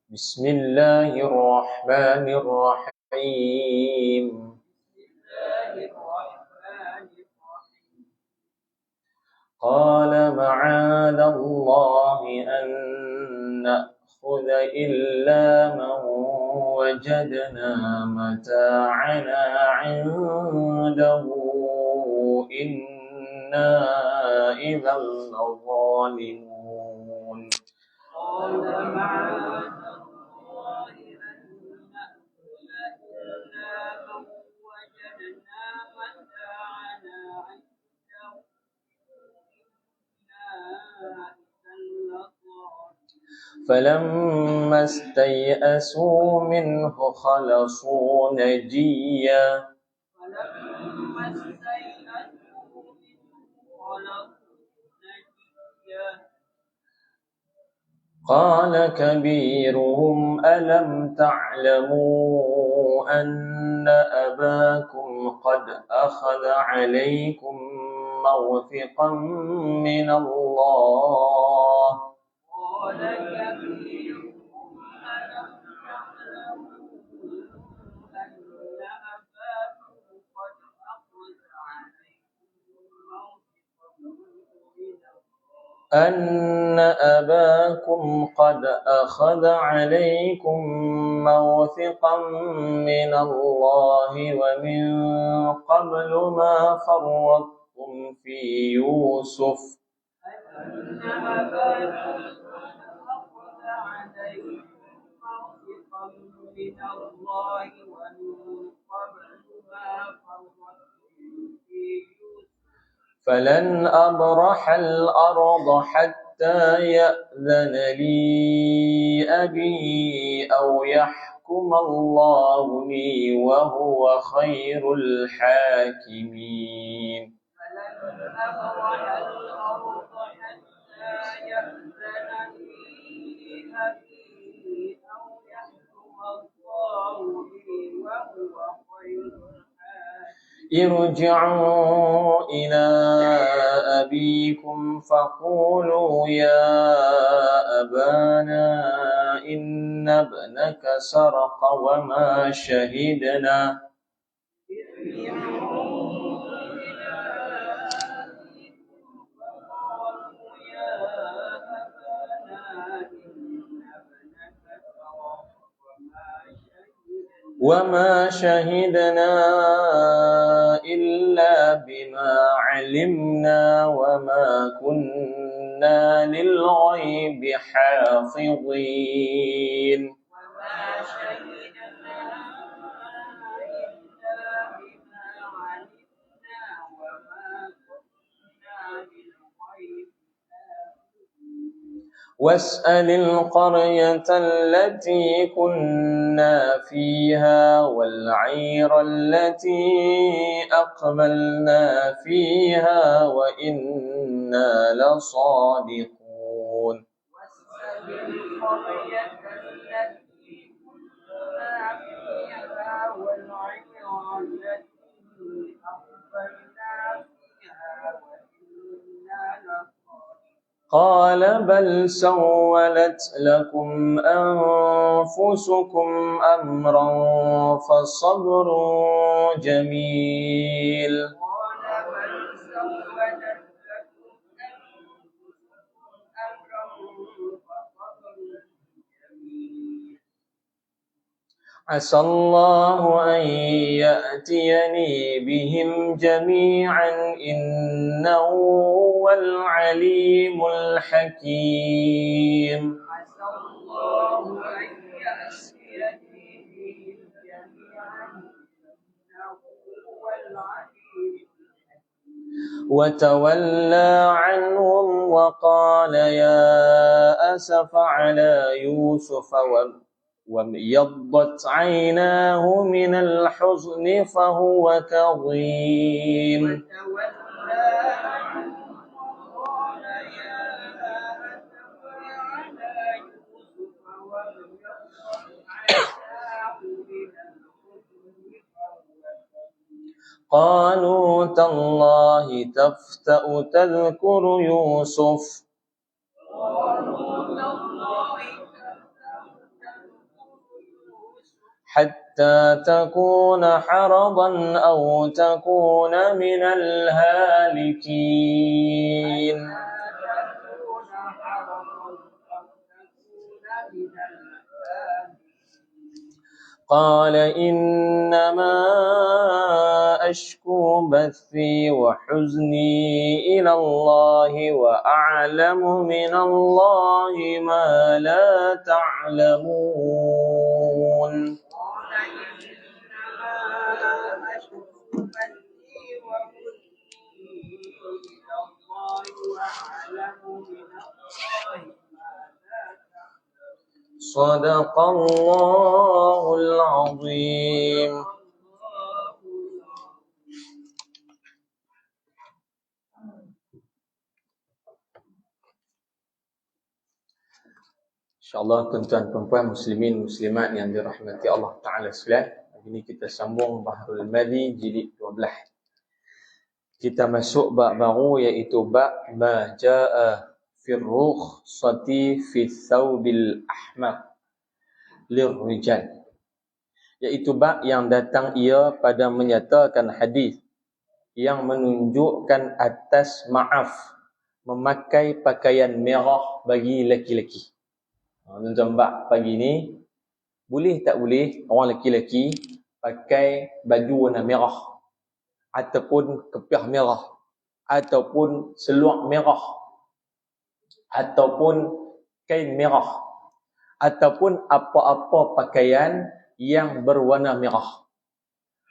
بسم الله الرحمن الرحيم قال معاذ الله أن نأخذ إلا من وجدنا متاعنا عنده إنا إذا لظالمون قال معاذ الله أن نأخذ إلا من وجدنا متاعنا عنده فلما استيئسوا منه خلصوا نجيا قال كبيرهم ألم تعلموا أن أباكم قد أخذ عليكم موثقا من الله قال كبيرهم ألم تعلموا أن أباكم قد أخذ عليكم موثقا من الله ومن قبل ما فرطتم في يوسف أن أباكم قد أخذ عليكم موثقا من الله ومن قبل ما فرطتم في يوسف فلن أبرح الأرض حتى يأذن لي أبي أو يحكم الله لي وهو خير الحاكمين فلن أبرح الأرض حتى يأذن لي أبي أو يحكم الله لي وهو خير الحاكمين ارجعوا إلى أبيكم فقولوا يا أبانا إن ابنك سرق وما شهدنا وما شهدنا إلا بما علمنا وما كنا للغيب حافظين واسأل القرية التي كنا فيها والعير التي أقبلنا فيها وإنا لصادقون واسأل القرية التي كنا فيها والعير التي أقبلنا فيها وإنا لصادقون قال بل سولت لكم أنفسكم أمرا فصبر جميل عسى الله أن يأتيني بهم جميعا إنه هو العليم الحكيم عسى الله أن يأتيني بهم جميعا إنه هو العليم الحكيم وتولى عنهم وقال يا أسف على يوسف وابيضت عيناه من الحزن فهو كظيم قالوا تالله تفتأ تذكر يوسف حتى تكون حرضا أو تكون من الهالكين قال إنما أشكو بثي وحزني إلى الله وأعلم من الله ما لا تعلمون صدق الله العظيم. InsyaAllah tuan-tuan perempuan muslimin muslimat yang dirahmati Allah Ta'ala sekalian, hari ini kita sambung Bahrul Madi jilid 12. Kita masuk bab baru iaitu bab ma jaa fi rukhsati fi thawbil ahmar lirrijal, iaitu bab yang datang ia pada menyatakan hadis yang menunjukkan atas maaf memakai pakaian merah bagi lelaki-lelaki. Tuan-tuan bab pagi ni, boleh tak boleh orang lelaki-lelaki pakai baju warna merah ataupun kepiah merah ataupun seluar merah ataupun kain merah ataupun apa-apa pakaian yang berwarna merah.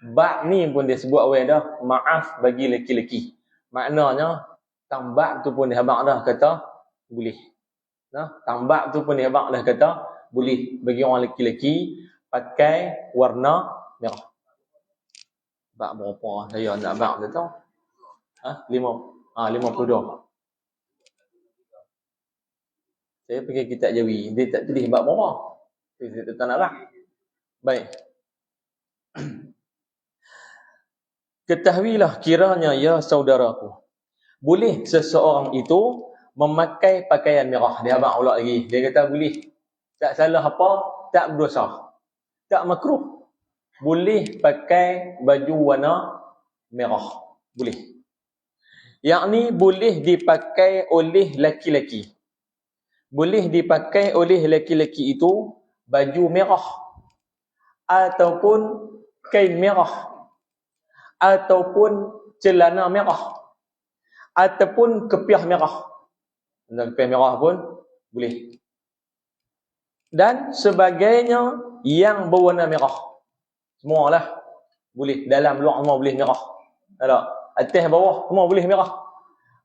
Bab ni pun dia sebut awal dah, maaf bagi lelaki-lelaki. Maknanya tambak tu pun dia habaq dah kata boleh. Nah, tambak tu pun dia habaq dah kata boleh bagi orang lelaki-lelaki pakai warna merah. Bab berapa saya nak bab tu tahu? 52. Saya pakai kitab Jawi, dia tak tulis bab berapa. Saya tak nak bab. Baik. Ketahuilah kiranya ya saudaraku, boleh seseorang itu memakai pakaian merah. Dia abang ulang lagi. Dia kata boleh. Tak salah apa, tak berdosa. Tak makruh. Boleh pakai baju warna merah. Boleh. Yang ni boleh dipakai oleh laki-laki. Boleh dipakai oleh laki-laki itu baju merah ataupun kain merah ataupun celana merah ataupun kepiah merah. Dan kepiah merah pun boleh. Dan sebagainya yang berwarna merah. Semualah boleh. Dalam luar semua boleh merah. Tak? Atas bawah semua boleh merah.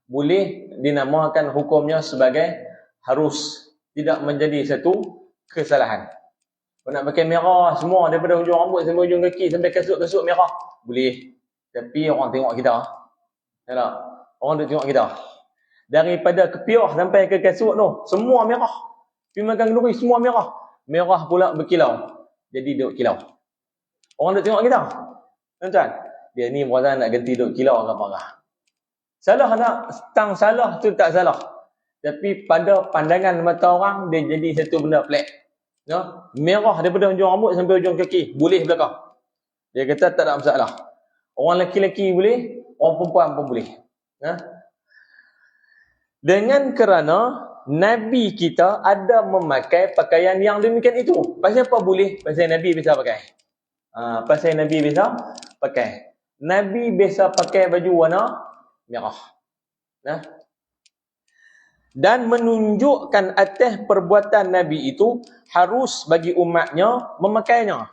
Boleh dinamakan hukumnya sebagai harus. Tidak menjadi satu kesalahan. Kalau nak pakai merah semua daripada hujung rambut sampai hujung kaki sampai kasut-kasut merah, boleh. Tapi orang tengok kita. Tak? Orang tengok kita. Daripada kepiah sampai ke kasut tu, semua merah. Pergi makan kenduri, semua merah. Merah pula berkilau. Jadi duk kilau. Orang duk tengok kita. Tuan-tuan, dia ni perasan nak ganti duk kilau ke apa? Salah tak? Tang salah tu tak salah. Tapi pada pandangan mata orang, dia jadi satu benda pelik. Ya? Merah daripada hujung rambut sampai hujung kaki. Boleh belakang. Dia kata tak ada masalah. Orang lelaki-lelaki boleh, orang perempuan pun boleh. Ya? Dengan kerana Nabi kita ada memakai pakaian yang demikian itu. Pasal apa boleh? Pasal Nabi biasa pakai. Pasal Nabi biasa pakai. Nabi biasa pakai baju warna merah. Nah. Dan menunjukkan atas perbuatan Nabi itu harus bagi umatnya memakainya.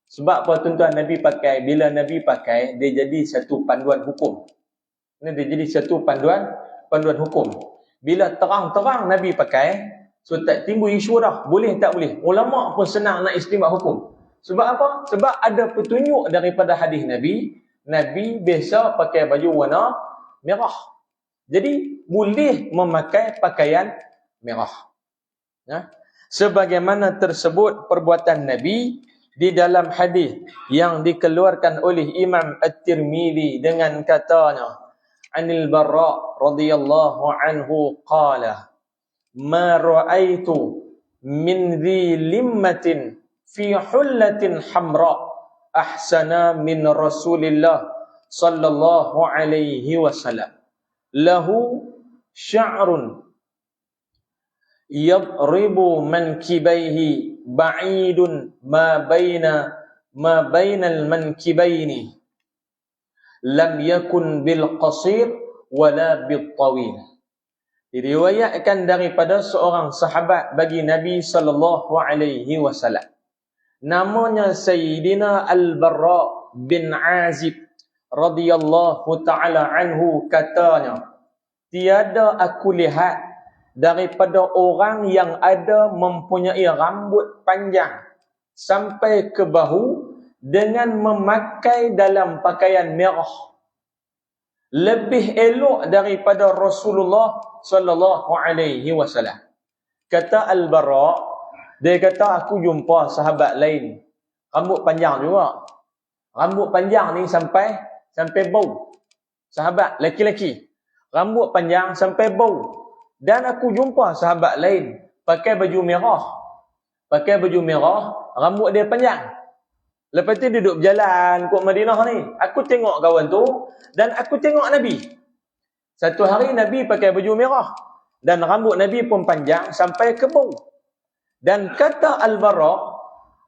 Sebab apa tuan-tuan, Nabi pakai, bila Nabi pakai, dia jadi satu panduan hukum. Dia jadi satu panduan hukum. Bila terang-terang Nabi pakai, so tak timbul isu dah, boleh tak boleh. Ulama pun senang nak istimbat hukum. Sebab apa? Sebab ada petunjuk daripada hadis Nabi, Nabi biasa pakai baju warna merah. Jadi boleh memakai pakaian merah. Ya? Sebagaimana tersebut perbuatan Nabi di dalam hadis yang dikeluarkan oleh Imam At-Tirmidzi dengan katanya, Anil Barra radhiyallahu anhu qala, ma ra'aitu min dhi limmatin fi hullatin hamra ahsana min Rasulillah sallallahu alaihi wasallam lahu sya'run yadribu mankibaihi ba'idun ma bainal mankibaini lam yakun bil qasir wala bil tawil. Diriwayatkan daripada seorang sahabat bagi Nabi sallallahu alaihi wasallam, namanya Sayyidina Al-Barra bin Azib radhiyallahu taala anhu, katanya, tiada aku lihat daripada orang yang ada mempunyai rambut panjang sampai ke bahu dengan memakai dalam pakaian merah lebih elok daripada Rasulullah sallallahu alaihi wasallam. Kata Al-Barra, dia kata aku jumpa sahabat lain rambut panjang juga. Rambut panjang ni sampai bau. Sahabat lelaki-lelaki rambut panjang sampai bau. Dan aku jumpa sahabat lain pakai baju merah. Pakai baju merah, rambut dia panjang. Lepas tu duduk berjalan kat Madinah ni, aku tengok kawan tu dan aku tengok Nabi. Satu hari Nabi pakai baju merah dan rambut Nabi pun panjang sampai ke bau. Dan kata Al-Barra,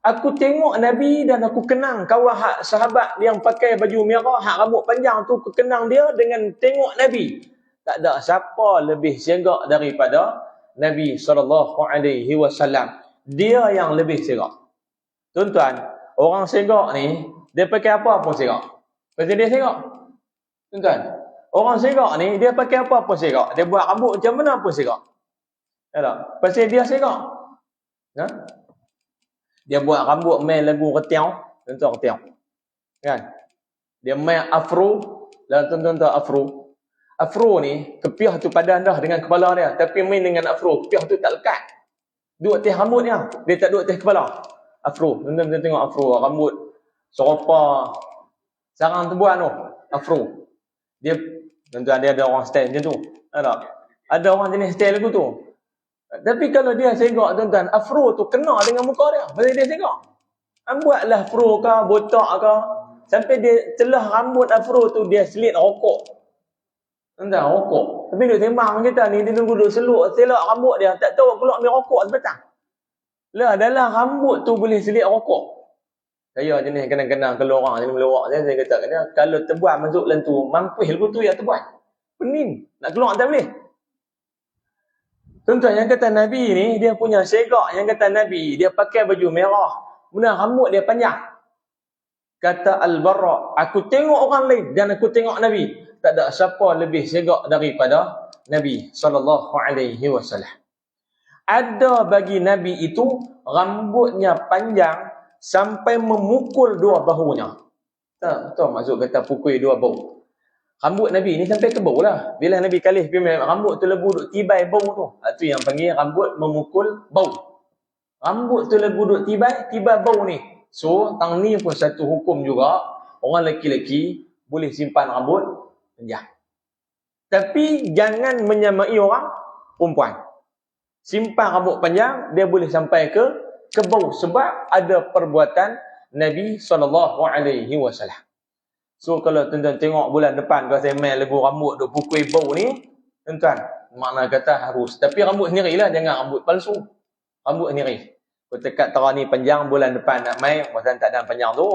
aku tengok Nabi dan aku kenang kawan sahabat yang pakai baju merah, hak rambut panjang tu, aku kenang dia dengan tengok Nabi. Tak ada siapa lebih segak daripada Nabi SAW. Dia yang lebih segak. Tuan-tuan, orang segak ni, dia pakai apa pun segak. Pasal dia segak. Tuan-tuan, orang segak ni, dia pakai apa pun segak. Dia buat rambut macam mana pun segak. Tak? Pasal dia segak. Ha? Dia buat rambut main lagu retiang. Tuan-tuan retiang. Kan? Dia main afro. Lalu tuan-tuan afro. Afro ni, kepiah tu padan dah dengan kepala dia. Tapi main dengan afro, kepiah tu tak lekat. Duduk atas rambut dia. Dia tak duduk atas kepala. Afro. Tuan-tuan tengok afro. Rambut serupa sarang tebuan tu. Afro. Dia, tuan-tuan, dia ada orang style macam tu. Ada orang jenis style lagu tu. Tapi kalau dia segak, tuan-tuan, afro tu kena dengan muka dia. Pasal dia segak. Buatlah afro ke, botak ke. Sampai dia celah rambut afro tu, dia selit rokok. Tuan-tuan, rokok. Tapi dia sembang kita ni, dia duduk selak rambut dia. Tak tahu keluar ambil rokok sebatang. Lah, dalam rambut tu boleh selit rokok. Saya jenis kadang-kadang kalau orang jenis melawak saya kata, kalau tebuan masuk dalam tu, mampus lepas tu ya tebuan. Pening. Nak keluar tak boleh. Tuan-tuan, yang kata Nabi ni, dia punya segak. Yang kata Nabi, dia pakai baju merah. Kemudian rambut dia panjang. Kata Al-Barra, aku tengok orang lain dan aku tengok Nabi. Tak ada siapa lebih segak daripada Nabi SAW. Ada bagi Nabi itu rambutnya panjang sampai memukul dua bahunya. Tahu maksud kata pukul dua bahu. Rambut Nabi ni sampai ke bau lah. Bila Nabi kalih rambut tu lebu duk tibai bau tu. Itu yang panggil rambut memukul bau. Rambut tu lebu duk tibai bau ni. So, tang ni pun satu hukum juga. Orang lelaki-lelaki boleh simpan rambut panjang. Tapi jangan menyamai orang perempuan. Simpan rambut panjang, dia boleh sampai ke bau. Sebab ada perbuatan Nabi SAW. So, kalau tuan-tuan tengok bulan depan, kalau saya main lagu rambut duk pukul bau ni, tuan-tuan, makna kata harus. Tapi rambut sendiri lah, jangan rambut palsu. Rambut sendiri. Kalau tekat tera ni panjang, bulan depan nak main, masa tak ada panjang tu.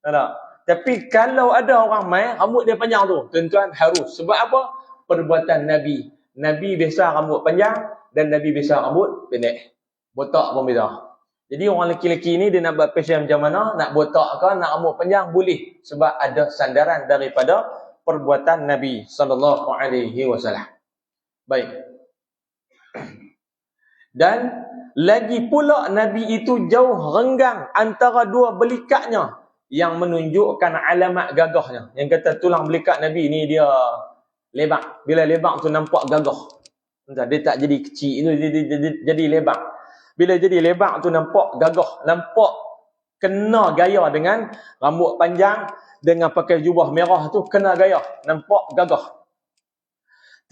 Tak? Tapi kalau ada orang main, rambut dia panjang tu, tuan-tuan harus. Sebab apa? Perbuatan Nabi. Nabi biasa rambut panjang dan Nabi biasa rambut pendek. Botak pun beza. Jadi orang lelaki-lelaki ni dia nak buat fashion macam mana, nak botak ke, nak rambut panjang, boleh. Sebab ada sandaran daripada perbuatan Nabi SAW. Baik. Dan lagi pula Nabi itu jauh renggang antara dua belikatnya yang menunjukkan alamat gagahnya. Yang kata tulang belikat Nabi ni dia lebar. Bila lebar tu nampak gagah. Dia tak jadi kecil, itu jadi lebar. Bila jadi lebar tu nampak gagah, nampak kena gaya dengan rambut panjang, dengan pakai jubah merah tu kena gaya, nampak gagah.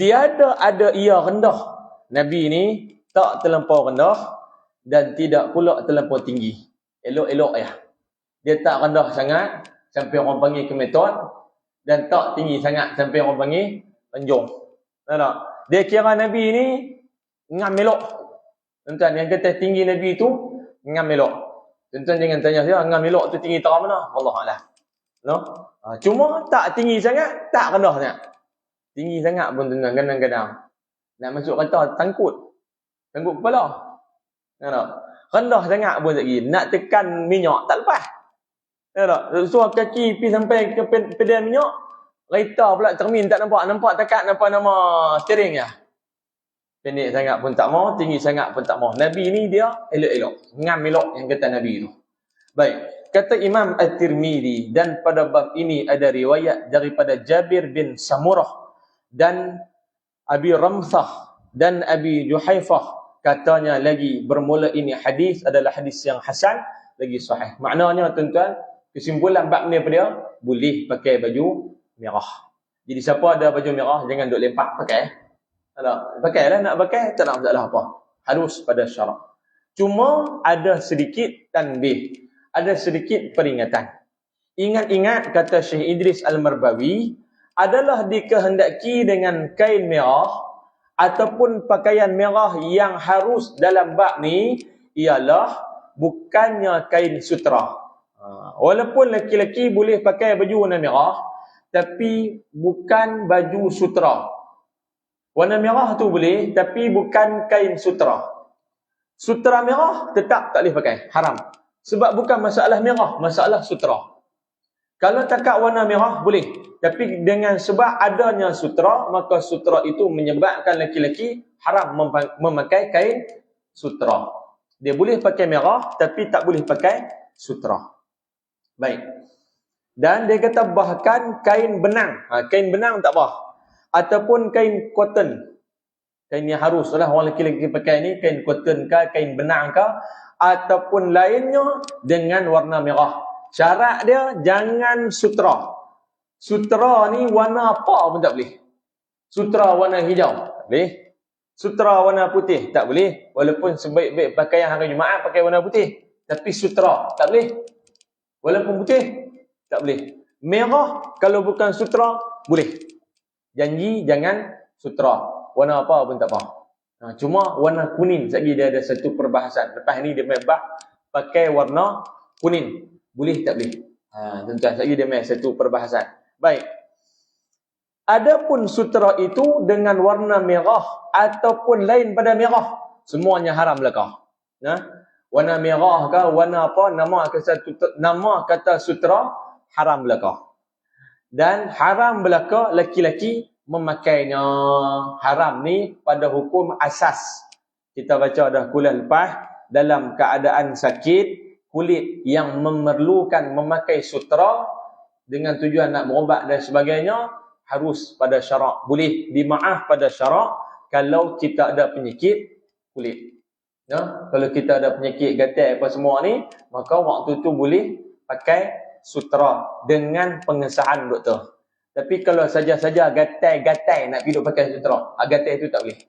Tiada ada ia rendah. Nabi ni tak terlampau rendah dan tidak pula terlampau tinggi. Elok-elok ya. Dia tak rendah sangat sampai orang panggil kemetot, dan tak tinggi sangat sampai orang panggil penjung. Tak? Dia kira Nabi ni ngam elok. Tuan-tuan, yang kata tinggi Nabi tu ngam elok. Tuan-tuan jangan tanya saya ngam elok tu tinggi terang mana? Wallahualam. No? Cuma tak tinggi sangat, tak rendah sangat. Tinggi sangat pun tuan-tuan kadang-kadang nak masuk kata tangkut. Tangkut kepala. Tak? Rendah sangat pun lagi. Nak tekan minyak tak lepas. Tak? So kaki pergi sampai ke pedal minyak, kereta pula cermin tak nampak. Nampak takat nampak nama steering ya. Pendek sangat pun tak mau, tinggi sangat pun tak mau. Nabi ni dia elok-elok. Ngam elok yang kata Nabi tu. Baik. Kata Imam At-Tirmidzi, dan pada bab ini ada riwayat daripada Jabir bin Samurah dan Abi Ramsah dan Abi Juhaifah. Katanya lagi bermula ini hadis adalah hadis yang hasan, lagi sahih. Maknanya tuan-tuan, kesimpulan bab ni apa dia? Boleh pakai baju merah. Jadi siapa ada baju merah jangan duk lempak pakai. Pakailah, nak pakai tak ada masalah apa. Harus pada syarak. Cuma ada sedikit tanbih, ada sedikit peringatan. Ingat-ingat kata Syekh Idris Al-Marbawi, adalah dikehendaki dengan kain merah ataupun pakaian merah yang harus dalam bab ni ialah bukannya kain sutra. Walaupun lelaki-lelaki boleh pakai baju warna merah, tapi bukan baju sutra. Warna merah tu boleh, tapi bukan kain sutra. Sutra merah tetap tak boleh pakai, haram. Sebab bukan masalah merah, masalah sutra. Kalau takat warna merah boleh, tapi dengan sebab adanya sutra, maka sutra itu menyebabkan lelaki-lelaki haram memakai kain sutra. Dia boleh pakai merah, tapi tak boleh pakai sutra. Baik. Dan dia kata bahkan kain benang. Kain benang tak apa. Ataupun kain cotton. Kain yang harus lah orang lelaki-lelaki pakai ni, kain cotton ke, kain benang ke, ataupun lainnya dengan warna merah. Syarat dia jangan sutra. Sutra ni warna apa pun tak boleh. Sutra warna hijau tak boleh. Sutra warna putih tak boleh. Walaupun sebaik-baik pakaian hari Jumaat pakai warna putih, tapi sutra tak boleh. Walaupun putih tak boleh. Merah kalau bukan sutra boleh. Janji jangan sutra. Warna apa pun tak apa. Cuma warna kuning sekali dia ada satu perbahasan. Lepas ni dia membah pakai warna kuning. Boleh tak boleh? Tuan-tuan, sekali dia main satu perbahasan. Baik. Adapun sutra itu dengan warna merah ataupun lain pada merah, semuanya haram belaka. Warna merah ke, warna apa, nama kata sutra haram belaka. Dan haram belaka lelaki-lelaki memakainya. Haram ni pada hukum asas. Kita baca dah kuliah lepas, dalam keadaan sakit, kulit yang memerlukan memakai sutra dengan tujuan nak berubat dan sebagainya, harus pada syarak. Boleh dimaaf pada syarak kalau kita ada penyakit kulit. Kalau kita ada penyakit gatal apa semua ni, maka waktu tu boleh pakai sutra dengan pengesahan doktor. Tapi kalau saja-saja gatal-gatal nak pergi pakai sutra, gatal itu tak boleh.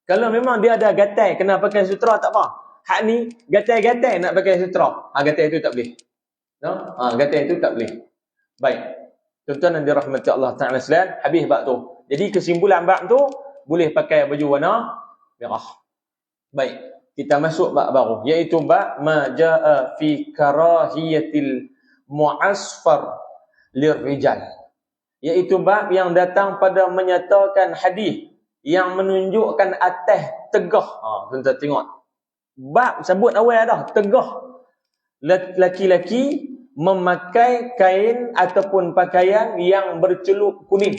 Kalau memang dia ada gatal kena pakai sutra tak apa. Hak ni gatal-gatal nak pakai sutra, gatal itu tak boleh. Gatal itu tak boleh. Baik. Tuan-tuan yang dirahmati Allah Taala sekalian, habis bab tu. Jadi kesimpulan bab tu boleh pakai baju warna merah. Baik. Kita masuk bab baru, iaitu bab ma jaa fi karahiyatil mu'asfar lirrijal. Iaitu bab yang datang pada menyatakan hadis yang menunjukkan atas tegah. Tuan-tuan tengok. Bab sebut awal dah, tegah. Laki-laki memakai kain ataupun pakaian yang bercelup kuning.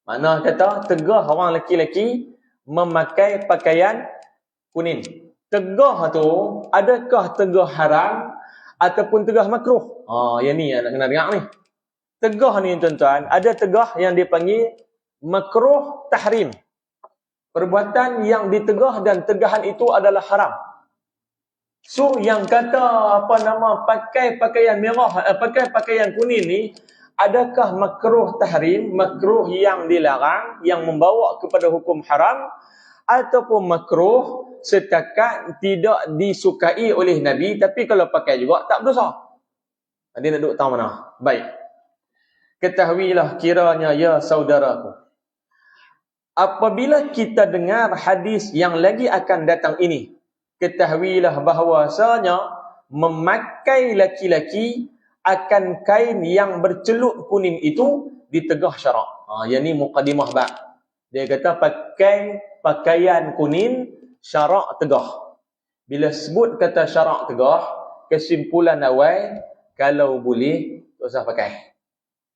Mana kata tegah orang laki-laki memakai pakaian kuning. Tegah tu, adakah tegah haram ataupun tegah makruh? Yang ni yang nak kena dengar ni. Tegah ni tuan-tuan, ada tegah yang dipanggil makruh tahrim. Perbuatan yang ditegah dan tegahan itu adalah haram. So yang kata pakai pakaian merah, pakai pakaian kuning ni, adakah makruh tahrim, makruh yang dilarang, yang membawa kepada hukum haram, ataupun makruh setakat tidak disukai oleh Nabi, tapi kalau pakai juga tak berdosa. Dia nak duduk tahu mana? Baik. Ketahuilah kiranya ya saudaraku, apabila kita dengar hadis yang lagi akan datang ini, ketahuilah bahawasanya memakai laki-laki akan kain yang bercelup kuning itu ditegah syarak. Yang ni mukadimah bab. Dia kata pakai pakaian kuning syarak tegah. Bila sebut kata syarak tegah, kesimpulan awal, kalau boleh tak usah pakai.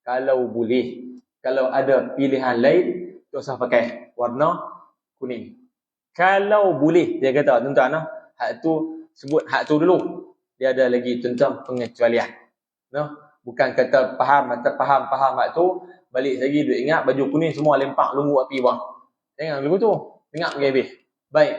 Kalau boleh, kalau ada pilihan lain, tak usah pakai warna kuning. Kalau boleh, dia kata tuan-tuan, hak tu sebut hak tu dulu. Dia ada lagi tentang pengecualian. Bukan kata faham atau faham hak tu, balik lagi duk ingat baju kuning semua lempak lumbu api bang. Jangan begitu tu. Ingat pergi habis. Baik.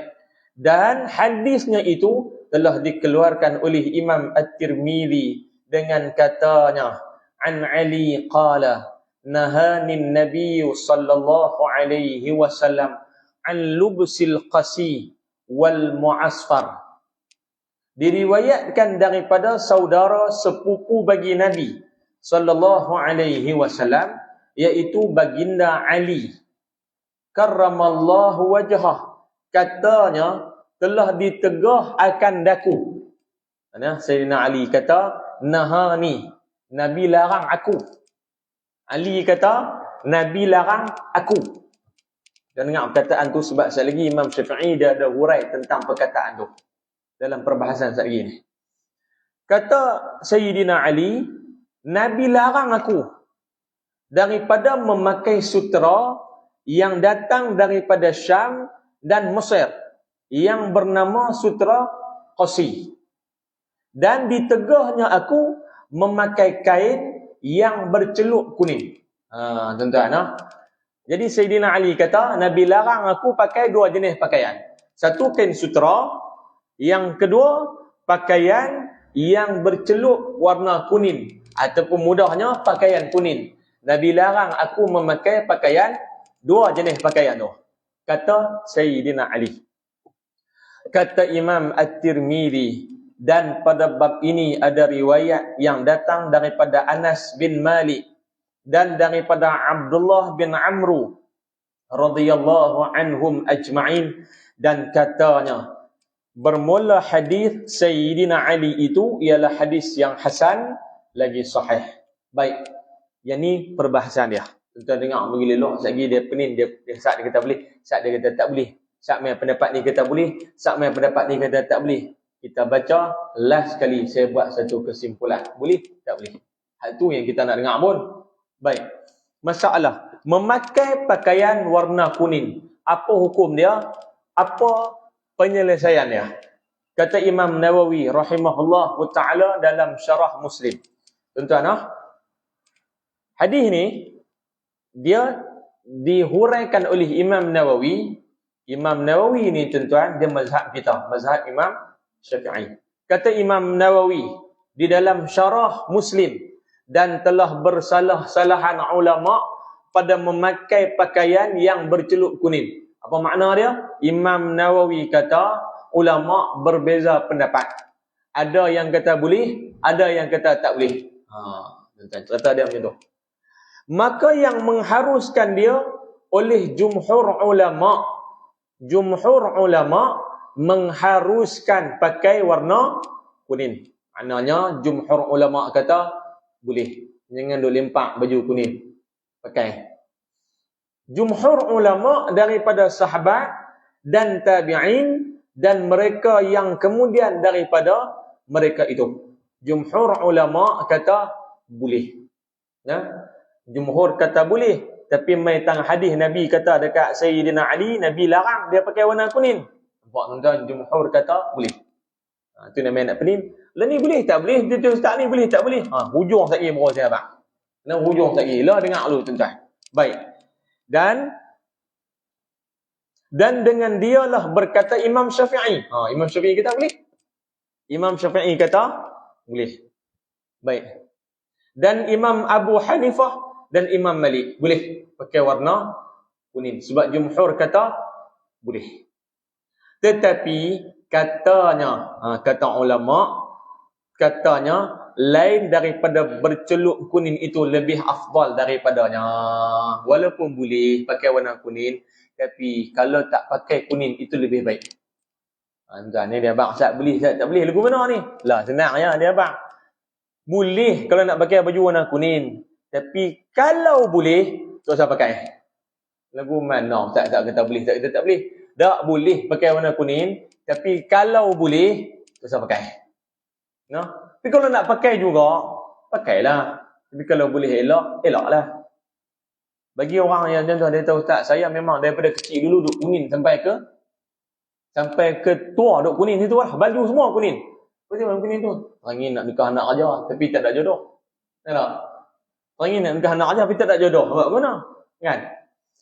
Dan hadisnya itu telah dikeluarkan oleh Imam At-Tirmidzi dengan katanya, an Ali qala nahani an-nabiy sallallahu alaihi wasallam an lubsil qasi wal mu'asfar. Diriwayatkan daripada saudara sepupu bagi Nabi sallallahu alaihi wasallam, iaitu baginda Ali karramallahu wajhah, katanya telah ditegah akan daku. Sayyidina Ali kata nahani, Nabi larang aku. Ali kata Nabi larang aku. Dan dengar perkataan tu sebab sekali lagi Imam Syafi'i dia ada hurai tentang perkataan tu dalam perbahasan sekali lagi ni. Kata Sayyidina Ali, Nabi larang aku daripada memakai sutera yang datang daripada Syam dan Mesir yang bernama sutera qasi. Dan ditegahnya aku memakai kain yang bercelup kuning. Tuan-tuan. Jadi Sayyidina Ali kata, Nabi larang aku pakai dua jenis pakaian. Satu kain sutera, yang kedua pakaian yang bercelup warna kuning. Ataupun mudahnya pakaian kuning. Nabi larang aku memakai pakaian, dua jenis pakaian tu. Kata Sayyidina Ali. Kata Imam At-Tirmidzi, dan pada bab ini ada riwayat yang datang daripada Anas bin Malik dan daripada Abdullah bin Amru radhiyallahu anhum ajma'in, dan katanya bermula hadis Sayyidina Ali itu ialah hadis yang hasan lagi sahih. Baik, yang ni perbahasan dia. Tuan dengar begini elok, sekali dia pening, dia saat dia kata boleh, saat dia kata tak boleh, saat main pendapat ni kata boleh, saat main pendapat ni kata tak boleh. Kita baca, last sekali saya buat satu kesimpulan. Boleh? Tak boleh. Hal tu yang kita nak dengar pun. Baik. Masalah. Memakai pakaian warna kuning. Apa hukum dia? Apa penyelesaian dia? Kata Imam Nawawi rahimahullah ta'ala dalam syarah Muslim. Tuan-tuan, hadis ni, dia dihuraikan oleh Imam Nawawi. Imam Nawawi ni tuan-tuan, dia mazhab kita. Mazhab Imam Syafi'i. Kata Imam Nawawi di dalam syarah Muslim, dan telah bersalah-salahan ulama pada memakai pakaian yang bercelup kuning. Apa makna dia? Imam Nawawi kata ulama berbeza pendapat. Ada yang kata boleh, ada yang kata tak boleh. Kata dia macam tu. Maka yang mengharuskan dia oleh jumhur ulama mengharuskan pakai warna kuning. Maknanya jumhur ulama kata boleh. Jangan duk lempak baju kuning. Pakai. Jumhur ulama daripada sahabat dan tabi'in dan mereka yang kemudian daripada mereka itu. Jumhur ulama kata boleh. Jumhur kata boleh. Tapi mai tang hadis Nabi kata dekat Sayyidina Ali, Nabi larang dia pakai warna kuning. Nampak tuan-tuan, jumhur kata boleh. Itu namanya nak pening. Lah ni boleh tak boleh? Dia ustaz ni boleh tak boleh? Hujung sekali bro sahabat. Nah, hujung sekali. Lah dengar dulu tuan-tuan. Baik. Dan dengan dialah berkata Imam Syafi'i. Imam Syafi'i kata boleh. Imam Syafi'i kata boleh. Baik. Dan Imam Abu Hanifah dan Imam Malik boleh pakai warna kuning. Sebab jumhur kata boleh. Tetapi katanya, kata ulama, katanya lain daripada bercelup kuning itu lebih afdal daripadanya. Walaupun boleh pakai warna kuning, tapi kalau tak pakai kuning itu lebih baik. Ni dia abang, Ustaz boleh, Ustaz tak boleh, lagu mana ni? Lah senang ya dia abang. Boleh kalau nak pakai baju warna kuning, tapi kalau boleh tak usah pakai. Lagu mana Ustaz kata boleh, Ustaz kata tak boleh. Tak boleh pakai warna kuning, tapi kalau boleh tak usah pakai. No? Tapi kalau nak pakai juga, pakailah. Tapi kalau boleh elak, elaklah. Bagi orang yang contoh dia tahu, Ustaz, saya memang daripada kecil dulu duk kuning sampai ke tua duk kuning itu lah. Baju semua kuning. Apa dia kuning tu? Angin nak nikah anak aja tapi tak ada jodoh. Tak? Angin nak nikah anak aja tapi tak ada jodoh. Buat mana? Kan?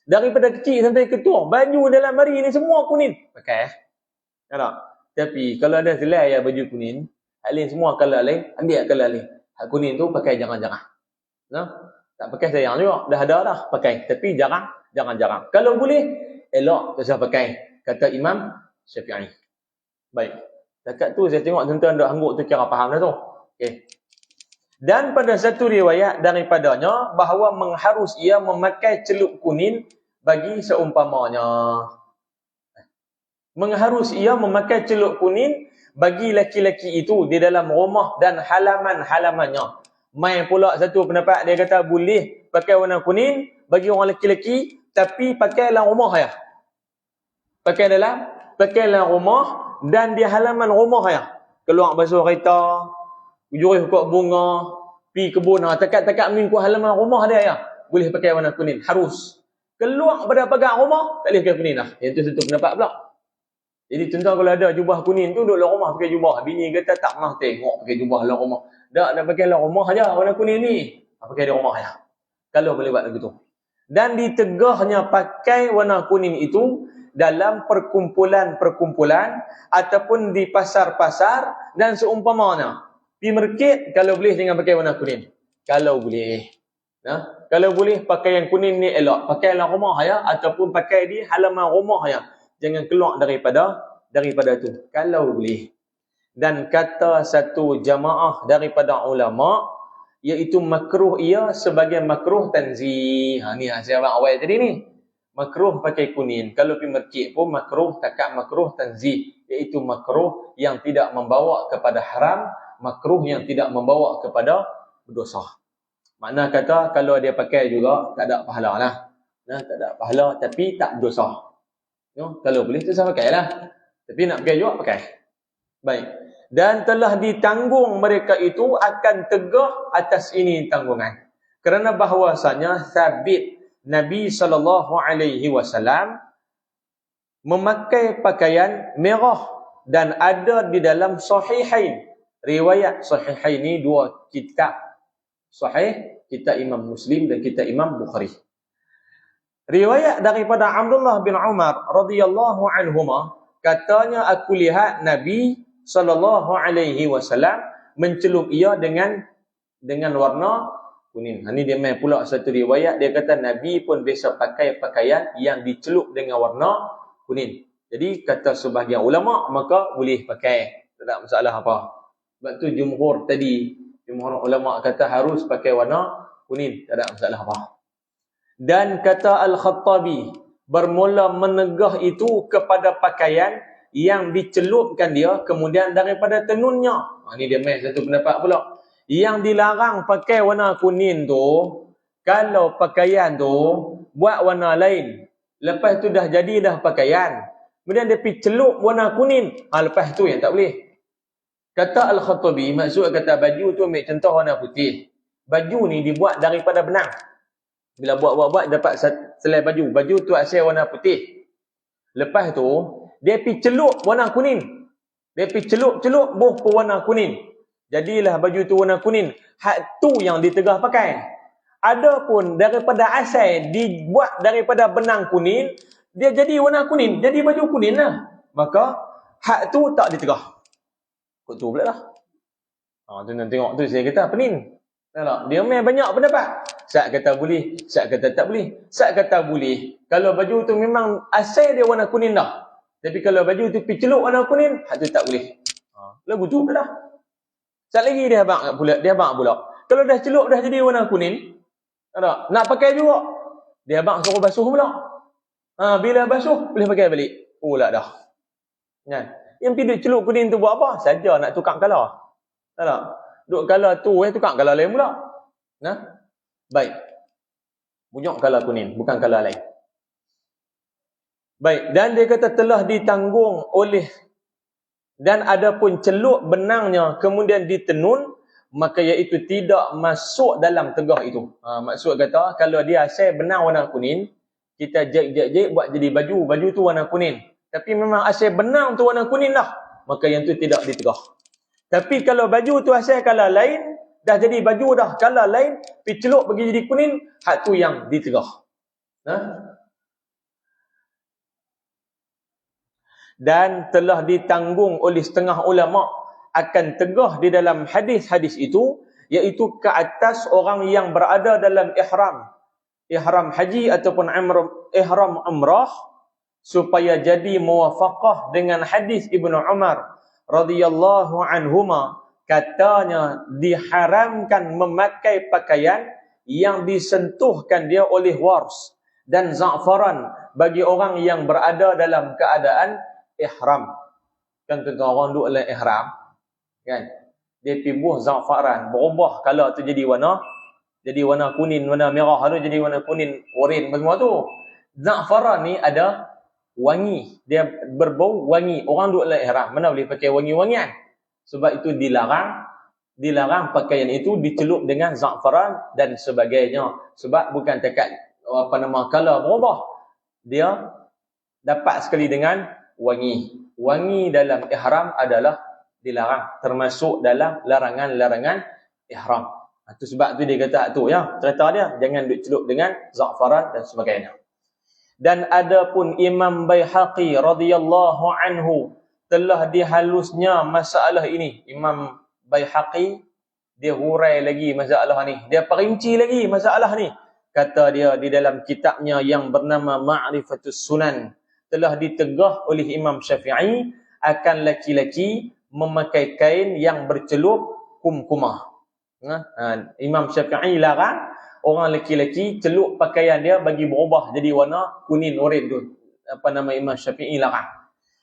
Daripada kecil sampai ke tua, baju dalam hari ni semua kuning. Pakai. Tak? Tapi kalau ada selai yang baju kuning, hak lain semua color lain, ambil color lain. Hak kuning tu pakai jarang-jarang. No? Tak pakai sayang juga. Dah ada dah pakai. Tapi jarang-jarang. Kalau boleh, elok tak usah pakai. Kata Imam Syafi'i. Baik. Dekat tu saya tengok tuan-tuan duk hangguk tu kira faham dah tu. Okey. Dan pada satu riwayat daripadanya bahawa mengharus ia memakai celup kuning bagi seumpamanya. Mengharus ia memakai celup kuning bagi laki-laki itu di dalam rumah dan halaman-halamannya. Mai pula satu pendapat dia kata boleh pakai warna kuning bagi orang lelaki tapi pakai dalam rumah ya. Pakai dalam rumah dan di halaman rumah ya. Keluar basuh kereta, jurih pokok bunga, pi kebun, takat-takat minggu halaman rumah dia ya. Boleh pakai warna kuning, harus. Keluar pada pagar rumah tak boleh pakai kuning dah. Yang tu satu pendapat pula. Jadi tuan-tuan kalau ada jubah kuning tu duduk dalam rumah pakai jubah. Bini kata tak pernah tengok pakai jubah dalam rumah. Tak nak pakai dalam rumah aja warna kuning ni. Pakai di rumah aja. Kalau boleh buat begitu. Dan ditegahnya pakai warna kuning itu dalam perkumpulan-perkumpulan ataupun di pasar-pasar dan seumpamanya. Pi market kalau boleh jangan pakai warna kuning. Kalau boleh. Nah, kalau boleh pakai yang kuning ni elok. Pakai dalam rumah aja ataupun pakai di halaman rumah aja. Jangan keluar daripada tu. Kalau boleh. Dan kata satu jamaah daripada ulama, iaitu makruh ia sebagai makruh tanzih. Ni saya abang awal tadi ni. Makruh pakai kuning. Kalau pergi masjid pun makruh, takat makruh tanzih. Iaitu makruh yang tidak membawa kepada haram, makruh yang tidak membawa kepada berdosa. Makna kata kalau dia pakai juga tak ada pahala lah. Tak ada pahala tapi tak berdosa. Kalau boleh tu saya pakai lah. Tapi nak pakai juga pakai. Baik. Dan telah ditanggung mereka itu akan tegah atas ini tanggungan. Kerana bahawasanya sabit Nabi SAW memakai pakaian merah dan ada di dalam Sahihain. Riwayat Sahihain ini dua kitab Sahih, kitab Imam Muslim dan kitab Imam Bukhari. Riwayat daripada Abdullah bin Umar radhiyallahu anhuma, katanya aku lihat Nabi SAW mencelup ia dengan warna kuning. Ini dia main pula satu riwayat, dia kata Nabi pun biasa pakai pakaian yang dicelup dengan warna kuning. Jadi kata sebahagian ulama maka boleh pakai, tak ada masalah apa. Sebab tu jumhur ulama kata harus pakai warna kuning, tak ada masalah apa. Dan kata Al-Khattabi, bermula menegah itu kepada pakaian yang dicelupkan dia kemudian daripada tenunnya. Ini dia main satu pendapat pula. Yang dilarang pakai warna kuning tu, kalau pakaian tu buat warna lain, lepas tu dah pakaian, kemudian dia pergi celup warna kuning, lepas tu yang tak boleh. Kata Al-Khattabi, maksud kata baju tu ambil contoh warna putih. Baju ni dibuat daripada benang. Bila buat dapat selai baju tu asal warna putih. Lepas tu dia pergi celup warna kuning. Dia pergi celup buh warna kuning. Jadilah baju tu warna kuning. Hak tu yang ditegah pakai. Adapun daripada asal dibuat daripada benang kuning, dia jadi warna kuning, jadi baju kuning lah. Maka hak tu tak ditegah. Kok tu pula lah. Tu nak tengok tu saya kata pening. Tak? Dia main banyak pendapat. Sat kata boleh, Sat kata tak boleh. Sat kata boleh kalau baju tu memang asal dia warna kuning dah. Tapi kalau baju tu pergi celup warna kuning, hak tu tak boleh. Lagu tu dah. Sat lagi dia abang pula. Kalau dah celup dah jadi warna kuning, tak? Nak pakai juga. Dia abang suruh basuh pula. Bila basuh boleh pakai balik. Pula dah. Kan? Yang pergi celup kuning tu buat apa? Saja nak tukar color. Tak? Duk color tu tukar color lain pula. Nah. Baik. Bunyok color kuning, bukan color lain. Baik, dan dia kata telah ditanggung oleh, dan adapun celup benangnya kemudian ditenun, maka iaitu tidak masuk dalam tegah itu. Maksud kata kalau dia asal benang warna kuning, kita jahit buat jadi baju tu warna kuning. Tapi memang asal benang tu warna kuning dah, maka yang tu tidak ditegah. Tapi kalau baju tu asal color lain, dah jadi baju dah color lain, pi celup bagi jadi kuning, hak tu yang ditegah. Dan telah ditanggung oleh setengah ulama akan tegah di dalam hadis-hadis itu, iaitu ke atas orang yang berada dalam ihram haji ataupun ihram umrah, supaya jadi muwafaqah dengan hadis Ibnu Umar radhiyallahu anhuma, katanya diharamkan memakai pakaian yang disentuhkan dia oleh wars dan za'faran bagi orang yang berada dalam keadaan ihram. Kan tuan-tuan orang duduk dalam ihram, kan? Dia pibuh za'faran, berubah color tu jadi warna kuning, warna merah tu jadi warna kuning, oren semua tu. Za'faran ni ada wangi, dia berbau wangi. Orang duduk dalam ihram mana boleh pakai wangi-wangian? Sebab itu dilarang pakaian itu dicelup dengan za'faran dan sebagainya. Sebab bukan dekat color berubah, dia dapat sekali dengan wangi. Wangi dalam ihram adalah dilarang, termasuk dalam larangan-larangan ihram. Itu sebab tu dia kata tu ya, cerita dia jangan dicelup dengan za'faran dan sebagainya. Dan adapun Imam Baihaqi radhiyallahu anhu telah dihalusnya masalah ini. Imam Baihaqi dia hurai lagi masalah ni, dia perinci lagi masalah ni. Kata dia di dalam kitabnya yang bernama Ma'rifatus Sunan, telah ditegah oleh Imam Syafi'i akan laki-laki memakai kain yang bercelup kumkumah. Imam Syafi'i larang orang laki-laki celup pakaian dia bagi berubah jadi warna kuning oren tu. Imam Syafi'i larang.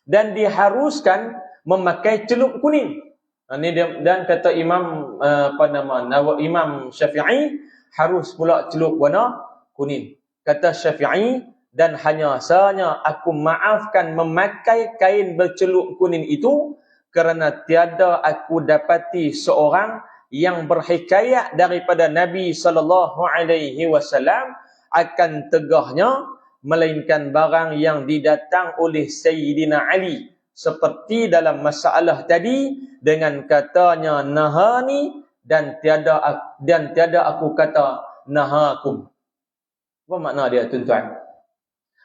Dan diharuskan memakai celup kuning. Dan kata Imam Imam Syafi'i harus pula celup warna kuning. Kata Syafi'i, dan hanya sahanya aku maafkan memakai kain bercelup kuning itu kerana tiada aku dapati seorang yang berhikayat daripada Nabi SAW akan tegahnya, melainkan barang yang didatang oleh Sayyidina Ali, seperti dalam masalah tadi dengan katanya nahani, dan tiada aku kata nahakum. Apa makna dia tuan-tuan?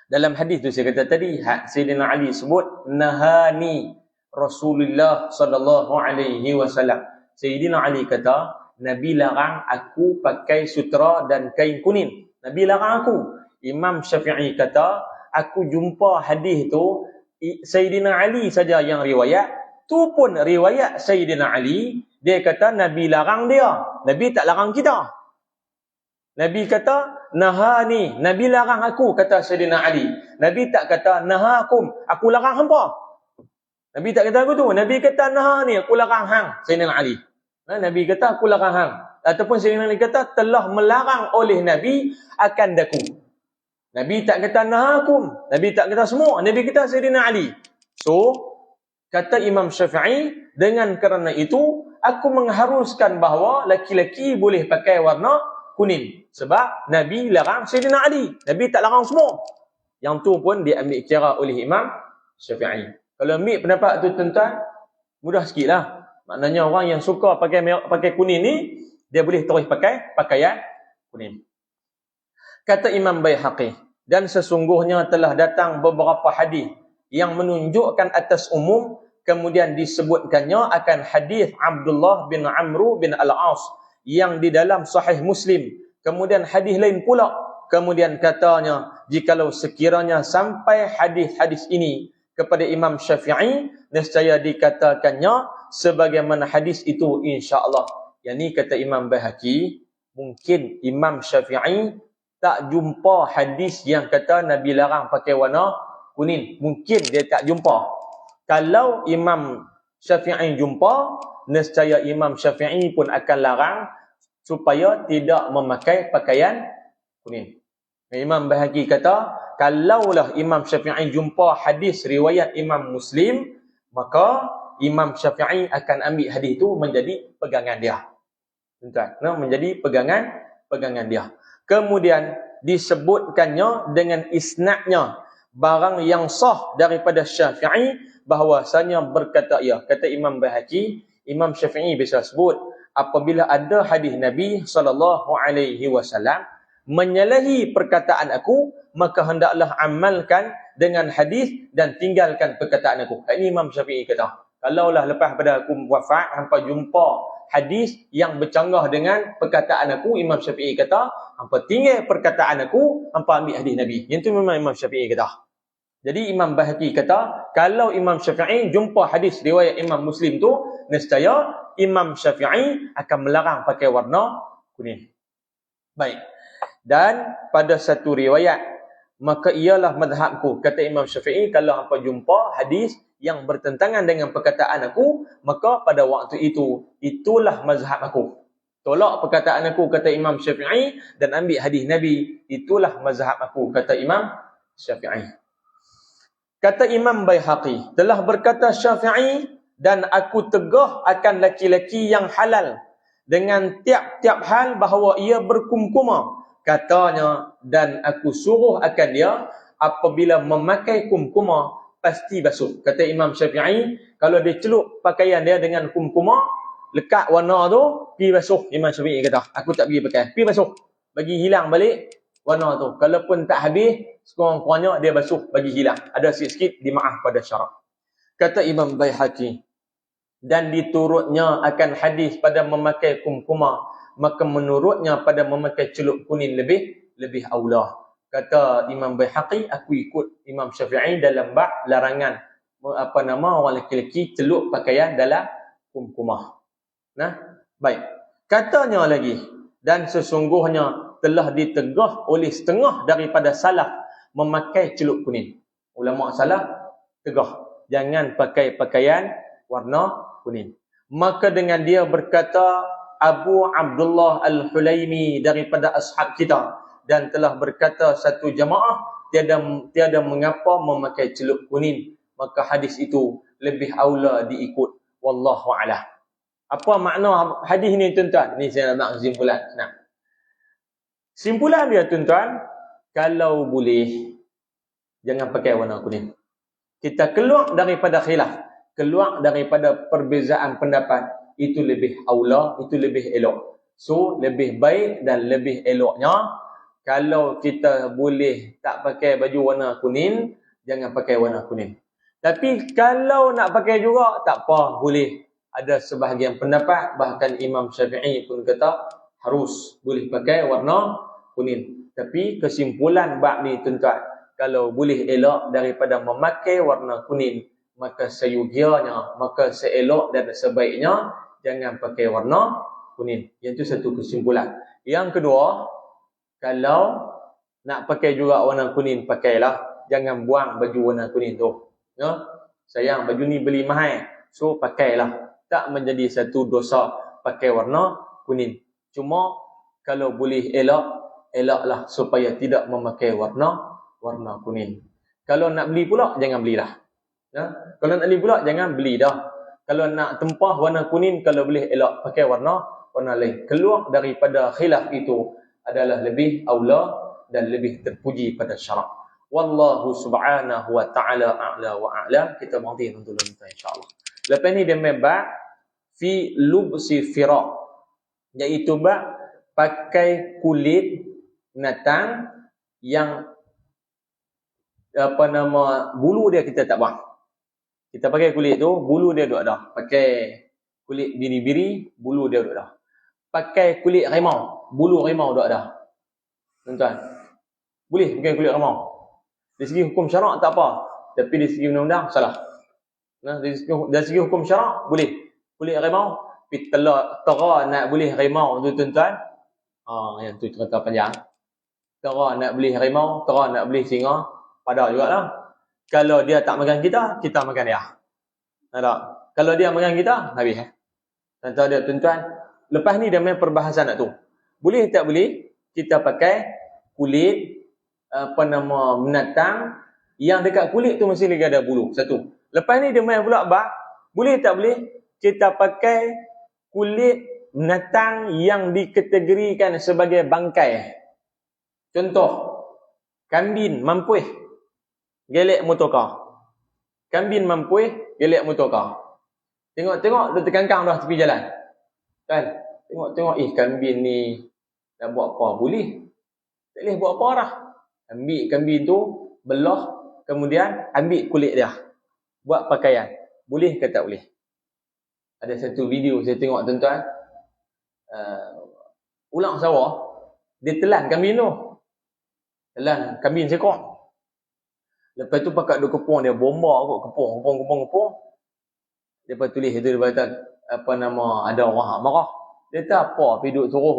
Dalam hadis tu saya kata tadi, Sayyidina Ali sebut nahani Rasulullah sallallahu alaihi wasallam. Sayyidina Ali kata, Nabi larang aku pakai sutera dan kain kuning. Nabi larang aku. Imam Syafi'i kata, aku jumpa hadis tu Sayyidina Ali saja yang riwayat. Tu pun riwayat Sayyidina Ali, dia kata Nabi larang dia. Nabi tak larang kita. Nabi kata nahani, Nabi larang aku, kata Sayyidina Ali. Nabi tak kata nahakum, aku larang hampa. Nabi tak kata aku tu. Nabi kata nahani, aku larang hang, Sayyidina Ali. Nabi kata aku larang hang. Ataupun Sayyidina Ali kata telah melarang oleh Nabi akan daku. Nabi tak kata nahakum, Nabi tak kata semua, Nabi kata Sayyidina Ali. So kata Imam Syafi'i, dengan kerana itu aku mengharuskan bahawa laki-laki boleh pakai warna kuning. Sebab Nabi larang Sayyidina Ali. Nabi tak larang semua. Yang tu pun diambil kira oleh Imam Syafi'i. Kalau ambil pendapat tu tuan-tuan, mudah sikit lah. Maknanya orang yang suka pakai kuning ni, dia boleh terus pakai pakaian kuning. Kata Imam Baihaqi, dan sesungguhnya telah datang beberapa hadis yang menunjukkan atas umum, kemudian disebutkannya akan hadis Abdullah bin Amru bin Al-As yang di dalam Sahih Muslim Kemudian hadis lain pula, kemudian katanya, jikalau sekiranya sampai hadis-hadis ini kepada Imam Syafi'i, nescaya dikatakannya sebagaimana hadis itu insya-Allah. Yang ni kata Imam Baihaqi, mungkin Imam Syafi'i tak jumpa hadis yang kata Nabi larang pakai warna kuning. Mungkin dia tak jumpa. Kalau Imam Syafi'i jumpa, nescaya Imam Syafi'i pun akan larang supaya tidak memakai pakaian kuning. Imam Baihaqi kata, kalaulah Imam Syafi'i jumpa hadis riwayat Imam Muslim, maka Imam Syafi'i akan ambil hadis itu menjadi pegangan dia. Tuan-tuan, menjadi pegangan dia. Kemudian disebutkannya dengan isnadnya barang yang sah daripada Syafi'i, bahawasanya berkata kata Imam Baihaqi, Imam Syafi'i bisa sebut apabila ada hadis Nabi SAW menyalahi perkataan aku, maka hendaklah amalkan dengan hadis dan tinggalkan perkataan aku. Ini Imam Syafi'i kata, kalaulah lepas pada aku wafat hampa jumpa hadis yang bercanggah dengan perkataan aku, Imam Syafi'i kata, hampa tinggal perkataan aku, hampa ambil hadis Nabi. Yang tu memang Imam Syafi'i kata. Jadi Imam Baihaqi kata, kalau Imam Syafi'i jumpa hadis riwayat Imam Muslim tu, nescaya Imam Syafi'i akan melarang pakai warna kuning. Baik. Dan pada satu riwayat, maka ialah mazhabku, kata Imam Syafi'i, kalau hampa jumpa hadis yang bertentangan dengan perkataan aku, maka pada waktu itu, itulah mazhab aku. Tolak perkataan aku, kata Imam Syafi'i, dan ambil hadis Nabi, itulah mazhab aku, kata Imam Syafi'i. Kata Imam Baihaqi, telah berkata Syafi'i, dan aku tegah akan laki-laki yang halal dengan tiap-tiap hal bahawa ia berkumkumah. Katanya, dan aku suruh akan dia apabila memakai kumkumah pasti basuh. Kata Imam Syafi'i, kalau dia celup pakaian dia dengan kumkumah, lekat warna tu, pergi basuh. Imam Syafi'i kata, aku tak pergi pakai, pergi basuh, bagi hilang balik warna tu. Kalaupun tak habis, sekurang-kurangnya dia basuh, bagi hilang. Ada sikit-sikit dimaaf pada syarak. Kata Imam Baihaqi, dan diturutnya akan hadis pada memakai kumkumah, maka menurutnya pada memakai celup kuning lebih aula. Kata Imam Baihaqi, aku ikut Imam Syafi'i dalam bab larangan orang lelaki celup pakaian dalam kumkumah. Baik. Katanya lagi, dan sesungguhnya telah ditegah oleh setengah daripada salaf memakai celup kuning. Ulama salaf tegah, jangan pakai pakaian warna kuning. Maka dengan dia berkata Abu Abdullah Al-Hulaimi daripada ashab kita, dan telah berkata satu jamaah tiada mengapa memakai celup kuning, maka hadis itu lebih aula diikut. Wallahu a'lam. Apa makna hadis ni tuan-tuan? Ni saya nak kesimpulan. Simpulan dia tuan-tuan, kalau boleh jangan pakai warna kuning. Kita keluar daripada khilaf, keluar daripada perbezaan pendapat, itu lebih aula, itu lebih elok. So, lebih baik dan lebih eloknya, kalau kita boleh tak pakai baju warna kuning, jangan pakai warna kuning. Tapi kalau nak pakai juga, tak apa, boleh. Ada sebahagian pendapat, bahkan Imam Syafi'i pun kata, harus boleh pakai warna kuning. Tapi kesimpulan bab ni tuan-tuan, kalau boleh elok daripada memakai warna kuning, maka seyogianya, maka seelok dan sebaiknya jangan pakai warna kuning. Yang itu satu kesimpulan. Yang kedua, kalau nak pakai juga warna kuning, pakailah. Jangan buang baju warna kuning tu. Sayang, baju ni beli mahal, so pakailah. Tak menjadi satu dosa pakai warna kuning. Cuma kalau boleh eloklah supaya tidak memakai warna kuning. Kalau nak beli pula, jangan belilah. Kalau nak beli pula, jangan beli dah. Kalau nak tempah warna kuning, kalau boleh elok pakai warna lain. Keluar daripada khilaf itu adalah lebih aula dan lebih terpuji pada syarak. Wallahu subhanahu wa ta'ala a'la wa a'lam. Kita berhenti untuk dulu insya-Allah. Lepas ni dia membab fi lubsi firaq, iaitu bab pakai kulit binatang yang bulu dia kita tak buang. Kita pakai kulit tu, bulu dia duduk dah. Pakai kulit biri-biri, bulu dia duduk dah. Pakai kulit harimau. bulu harimau dak ada. Tuan-tuan. Boleh pakai kulit harimau. Dari segi hukum syarak tak apa. Tapi dari segi undang-undang salah. Nah, dari segi hukum syarak boleh. Kulit harimau, tapi tera nak boleh harimau tu tuan-tuan. Yang tu cerita panjang. Tera nak beli harimau, tera nak beli singa, pada jugalah. Kalau dia tak makan kita, kita makan dia. Tak? Kalau dia makan kita, habis. Contoh dia tuan-tuan, lepas ni dia main perbahasan nak tu. Boleh tak boleh kita pakai kulit binatang yang dekat kulit tu mesti lagi ada bulu. Satu. Lepas ni dia main pula boleh tak boleh kita pakai kulit binatang yang dikategorikan sebagai bangkai. Contoh, kambing mampuih gelek motorkar. Kambing mampuih gelek motorkar. Tengok-tengok dia terkangkang dah tepi jalan. Kan? Tengok-tengok kambing ni nak buat apa? Boleh. Tak boleh buat apa dah. Ambil kambing tu, belah, kemudian ambil kulit dia. Buat pakaian. Boleh ke tak boleh? Ada satu video saya tengok tuan-tuan. Ulang sawah, dia telan kambing tu. Telan kambing seekor. Lepas tu pakat duk kepung dia, bomba kot kepung. Lepas tulis itu dia kata ada orang hak marah. Dia kata apa pergi duk suruh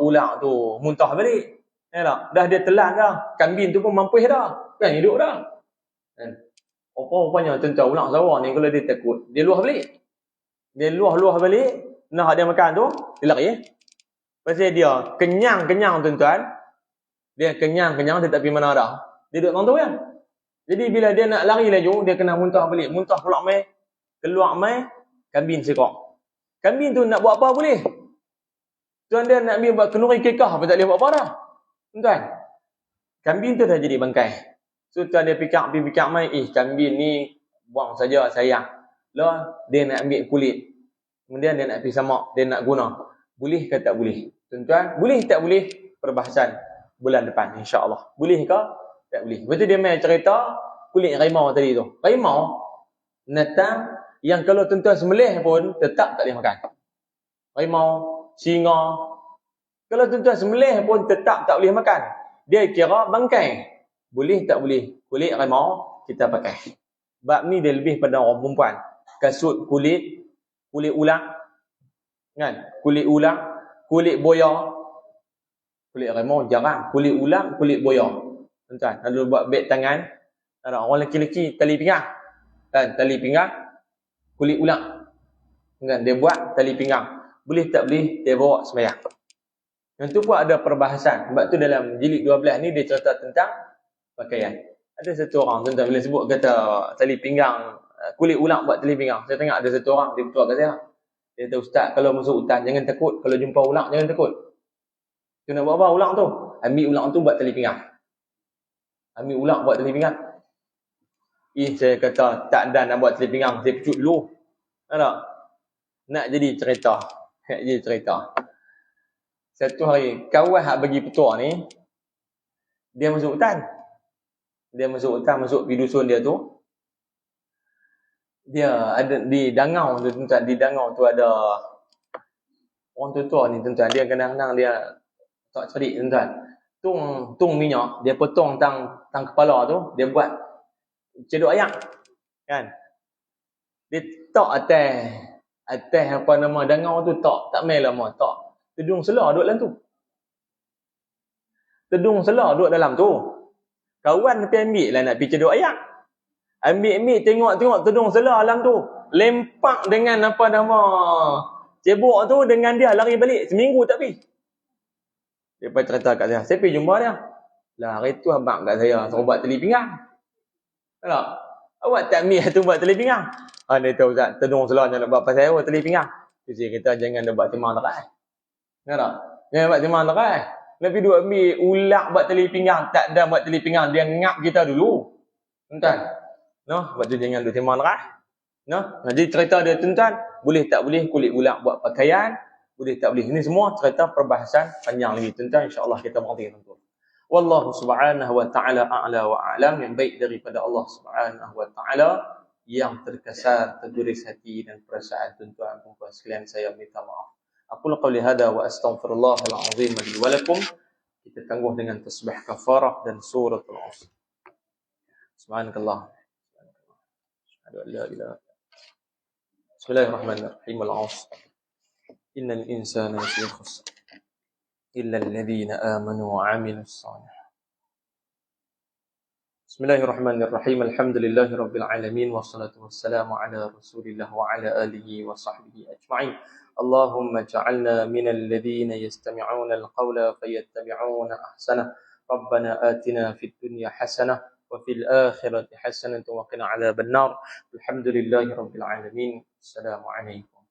ulang tu muntah balik. Ya tak? Dah dia telan dah. Kambing tu pun mampus dah. Kan hidup dah. Kan? Rupanya tuan-tuan ulang sawah ni kalau dia takut, dia luah balik. Dia luah balik, nak dia makan tu, dia lari. Pasal dia kenyang tuan-tuan. Dia kenyang, dia tak pergi mana dah. Dia duduk tang tu kan. Jadi bila dia nak lari laju, dia kena muntah balik. Muntah pula mai, keluar mai, kambing seekor. Kambing tu nak buat apa boleh. Tuan dia nak ambil buat kenduri kekah, apa tak boleh buat apa dah. Tuan. Kambing tu dah jadi bangkai. So tuan dia fikir mai, kambing ni buang saja sayang. Lah dia nak ambil kulit. Kemudian dia nak pergi samak, dia nak guna. Boleh ke tak boleh? Tuan-tuan, boleh tak boleh? Perbahasan bulan depan insya-Allah. Boleh ke? Tak boleh. Lepas tu dia main cerita kulit harimau tadi tu. Harimau binatang yang kalau tuan-tuan sembelih pun tetap tak boleh makan. Harimau, singa. Kalau tuan-tuan sembelih pun tetap tak boleh makan. Dia kira bangkai. Boleh tak boleh? Kulit harimau kita pakai. Bab ni dia lebih pada orang perempuan. Kasut kulit ulang. Kan? Kulit ulang, kulit boya. Kulit harimau jarang. Kulit ulang, kulit boya. Tuan-tuan, ada buat beg tangan. Ada orang lelaki-lelaki tali pinggang. Kan, tali pinggang kulit ulang. Kan, dia buat tali pinggang. Boleh tak boleh dia bawa sembahyang. Yang tu pun ada perbahasan. Sebab tu dalam jilid 12 ni dia cerita tentang pakaian. Ada satu orang tuan-tuan bila sebut kata tali pinggang kulit ulang buat tali pinggang. Saya tengok ada satu orang dia bertuah kata dia kata ustaz kalau masuk hutan jangan takut, kalau jumpa ulang jangan takut. Tu nak buat apa ulang tu? Ambil ulang tu buat tali pinggang. Ambil ulang buat tali pinggang. Saya kata tak ada nak buat tali pinggang, saya pecut dulu. Tak? Nak jadi cerita. Satu hari kawan hak bagi petua ni dia masuk hutan. Masuk pergi dusun dia tu. Dia ada di Dangau tu tuan, di Dangau tu ada orang tua-tua ni tuan, dia kadang-kadang dia tak cerdik tuan. Tung minyak, dia potong tang kepala tu, dia buat cedok ayak. Kan? Dia tak atas Dangau tu tak main lama tak. Tedung selah duduk dalam tu. Dalam tu. Kawan pergi ambil lah nak pergi cedok ayak. Ambil tengok tedung selah dalam tu. Lempak dengan cebok tu dengan dia lari balik. Seminggu tak pergi. Dia pergi cerita kat saya pergi jumpa dia. Lah hari tu abang kat saya suruh buat tali pinggang. Tak? Awak tak ambil tu buat tali pinggang. Dia tahu Ustaz, tedung selah nak buat pasal saya buat tali pinggang. Tu saya kata jangan dia buat timang terai. Tak? Jangan buat timang terai. Lepas tu ambil ulak buat tali pinggang. Tak ada buat tali pinggang. Dia ngap kita dulu. Tuan. Sebab tu jangan duk timang terai. Jadi cerita dia tuan, boleh tak boleh kulit ulak buat pakaian, boleh tak boleh. Ini semua cerita perbahasan panjang lagi tuan, insya-Allah kita berhenti tuan. Wallahu subhanahu wa ta'ala a'la wa a'lam. Yang baik daripada Allah subhanahu wa ta'ala, yang terkesan terguris hati dan perasaan tuan-tuan puan sekalian saya minta maaf. Aqulu qawli hadha wa astaghfirullahal azim li wa lakum. Kita tangguh dengan tasbih kafarah dan suratul Asr. Subhanakallah. Asyhadu an la ilaha. Bismillahirrahmanirrahim. Al-'Asr. Innal insana lafi khusr. Illa alladhina amanu wa 'amilus shalihat. Bismillahirrahmanirrahim. Alhamdulillahi rabbil alamin wassalatu wassalamu ala Rasulillah wa ala alihi wa sahbihi ajma'in. Allahumma ja'alna minal ladzina yastami'una al-qawla fayattabi'una ahsanah. Rabbana atina fid dunya hasanah wa fil akhirati hasanah wa qina 'adzaban nar. Alhamdulillahi rabbil alamin. Assalamu alaikum.